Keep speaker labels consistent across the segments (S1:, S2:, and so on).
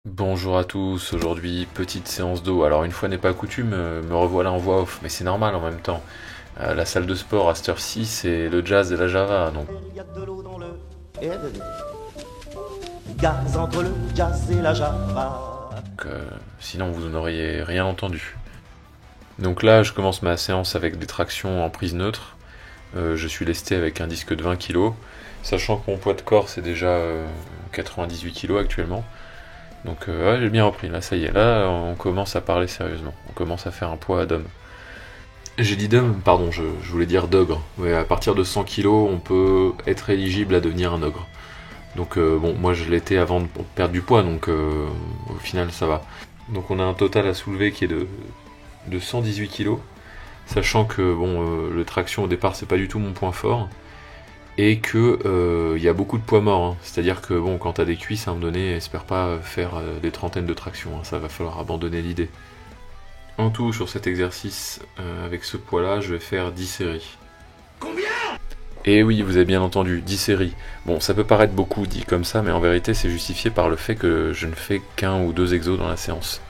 S1: Bonjour à tous, aujourd'hui petite séance d'eau. Alors une fois n'est pas coutume, me revoilà en voix off, mais c'est normal en même temps. La salle de sport à cette heure-ci, c'est le jazz et la java, donc
S2: Il y a de l'eau dans le RER. Gaz entre le jazz et la java.
S1: sinon vous n'auriez rien entendu. Donc là, je commence ma séance avec des tractions en prise neutre. Je suis lesté avec un disque de 20 kg, sachant que mon poids de corps c'est déjà 98 kg actuellement. Donc ouais, j'ai bien repris, là ça y est, là on commence à parler sérieusement, on commence à faire un poids d'homme. J'ai dit d'homme, pardon, je voulais dire d'ogre. Ouais, à partir de 100 kilos, on peut être éligible à devenir un ogre. Donc bon, moi je l'étais avant de perdre du poids, donc au final ça va. Donc on a un total à soulever qui est de 118 kilos, sachant que bon, le traction au départ c'est pas du tout mon point fort, et que y a beaucoup de poids morts, hein. C'est-à-dire que bon, quand t'as des cuisses à un moment donné, espère pas faire des trentaines de tractions, hein. Ça va falloir abandonner l'idée. En tout, sur cet exercice, avec ce poids-là, je vais faire 10 séries. Et oui, vous avez bien entendu, 10 séries. Bon, ça peut paraître beaucoup dit comme ça, mais en vérité, c'est justifié par le fait que je ne fais qu'un ou deux exos dans la séance.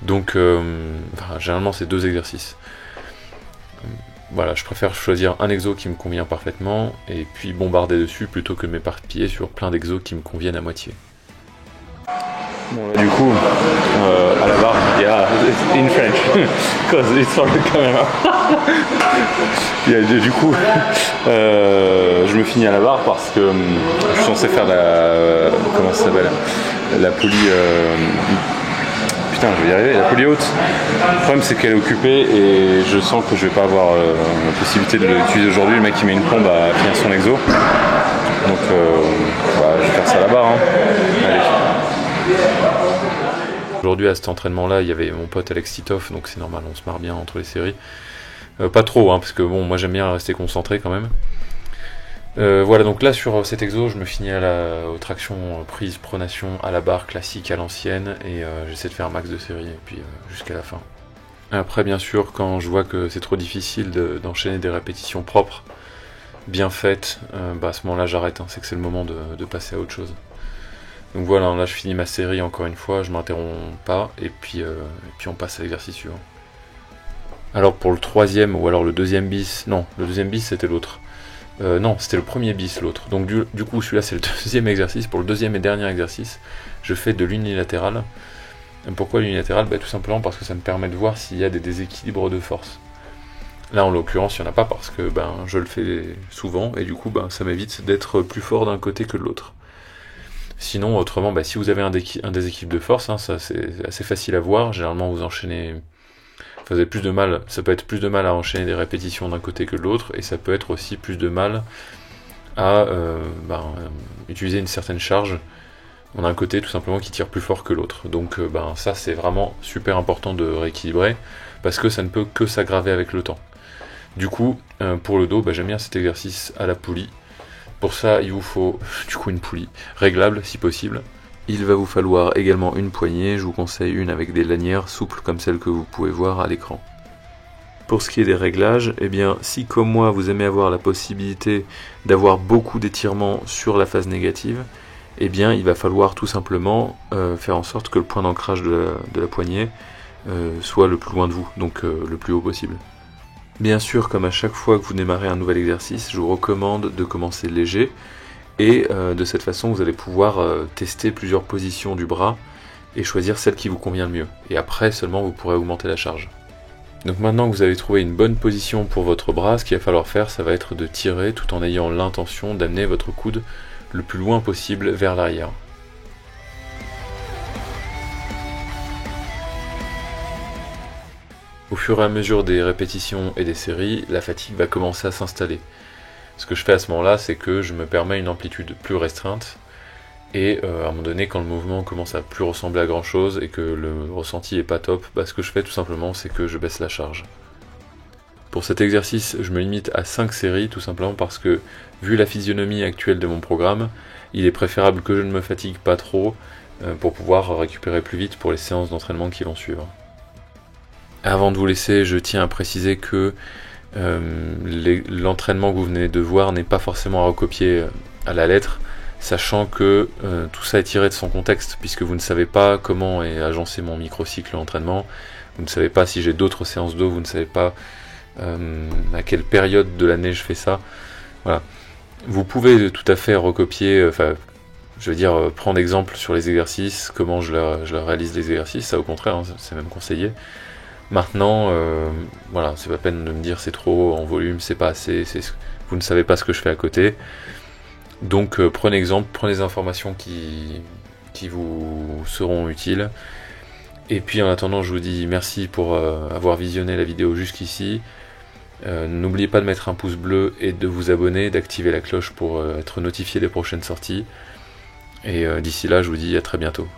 S1: Donc, généralement, c'est deux exercices. Voilà, je préfère choisir un exo qui me convient parfaitement, et puis bombarder dessus plutôt que de m'éparpiller sur plein d'exos qui me conviennent à moitié.
S3: Bon, là, du coup, à la barre, yeah, in French, because it's for the camera. Du coup, je me finis à la barre parce que je suis censé faire comment ça s'appelle, la poulie. Putain, je vais y arriver, la poulie haute. Le problème, c'est qu'elle est occupée et je sens que je vais pas avoir la possibilité de l'utiliser aujourd'hui. Le mec, il met une plombe à finir son exo. Donc, je vais faire ça à la barre. Hein. Allez.
S1: Aujourd'hui, à cet entraînement-là, il y avait mon pote Alex Titoff, donc c'est normal, on se marre bien entre les séries. Pas trop, hein, parce que bon, moi j'aime bien rester concentré quand même. Voilà, donc là sur cet exo, je me finis aux tractions prise, pronation, à la barre classique à l'ancienne, et j'essaie de faire un max de séries, et puis jusqu'à la fin. Après, bien sûr, quand je vois que c'est trop difficile d'enchaîner des répétitions propres, bien faites, à ce moment-là j'arrête, hein, c'est que c'est le moment de passer à autre chose. Donc voilà, là je finis ma série encore une fois, je m'interromps pas, et puis on passe à l'exercice suivant. Alors pour le troisième, ou alors le deuxième bis, non, le deuxième bis c'était l'autre. Non, c'était le premier bis l'autre. Donc du coup celui-là c'est le deuxième exercice. Pour le deuxième et dernier exercice, je fais de l'unilatéral. Pourquoi l'unilatéral ? Tout simplement parce que ça me permet de voir s'il y a des déséquilibres de force. Là en l'occurrence il n'y en a pas parce que je le fais souvent et du coup ça m'évite d'être plus fort d'un côté que de l'autre. Sinon autrement, si vous avez un déséquilibre de force, hein, ça c'est assez facile à voir. Généralement vous enchaînez... Vous avez plus de mal, ça peut être plus de mal à enchaîner des répétitions d'un côté que de l'autre, et ça peut être aussi plus de mal à utiliser une certaine charge. On a un côté tout simplement qui tire plus fort que l'autre. Donc ça c'est vraiment super important de rééquilibrer, parce que ça ne peut que s'aggraver avec le temps. Du coup, pour le dos, j'aime bien cet exercice à la poulie. Pour ça, il vous faut du coup une poulie réglable si possible. Il va vous falloir également une poignée, je vous conseille une avec des lanières souples comme celle que vous pouvez voir à l'écran. Pour ce qui est des réglages, si comme moi vous aimez avoir la possibilité d'avoir beaucoup d'étirements sur la phase négative, il va falloir tout simplement faire en sorte que le point d'ancrage de la poignée soit le plus loin de vous, donc le plus haut possible. Bien sûr, comme à chaque fois que vous démarrez un nouvel exercice, je vous recommande de commencer léger, et de cette façon vous allez pouvoir tester plusieurs positions du bras et choisir celle qui vous convient le mieux. Et après seulement vous pourrez augmenter la charge. Donc maintenant que vous avez trouvé une bonne position pour votre bras, ce qu'il va falloir faire, ça va être de tirer tout en ayant l'intention d'amener votre coude le plus loin possible vers l'arrière. Au fur et à mesure des répétitions et des séries, la fatigue va commencer à s'installer. Ce que je fais à ce moment-là, c'est que je me permets une amplitude plus restreinte, et à un moment donné, quand le mouvement commence à plus ressembler à grand chose et que le ressenti est pas top, ce que je fais tout simplement, c'est que je baisse la charge. Pour cet exercice, je me limite à 5 séries, tout simplement parce que, vu la physionomie actuelle de mon programme, il est préférable que je ne me fatigue pas trop pour pouvoir récupérer plus vite pour les séances d'entraînement qui vont suivre. Avant de vous laisser, je tiens à préciser que l'entraînement que vous venez de voir n'est pas forcément à recopier à la lettre. sachant que tout ça est tiré de son contexte, puisque vous ne savez pas comment est agencé mon microcycle d'entraînement, vous ne savez pas si j'ai d'autres séances d'eau, vous ne savez pas à quelle période de l'année je fais ça. Voilà. Vous pouvez tout à fait recopier, prendre exemple sur les exercices, comment je réalise les exercices, ça au contraire, hein, c'est même conseillé. Maintenant, voilà, c'est pas peine de me dire c'est trop en volume, c'est pas assez, vous ne savez pas ce que je fais à côté. Donc prenez exemple, prenez les informations qui vous seront utiles. Et puis en attendant, je vous dis merci pour avoir visionné la vidéo jusqu'ici. N'oubliez pas de mettre un pouce bleu et de vous abonner, d'activer la cloche pour être notifié des prochaines sorties. Et d'ici là, je vous dis à très bientôt.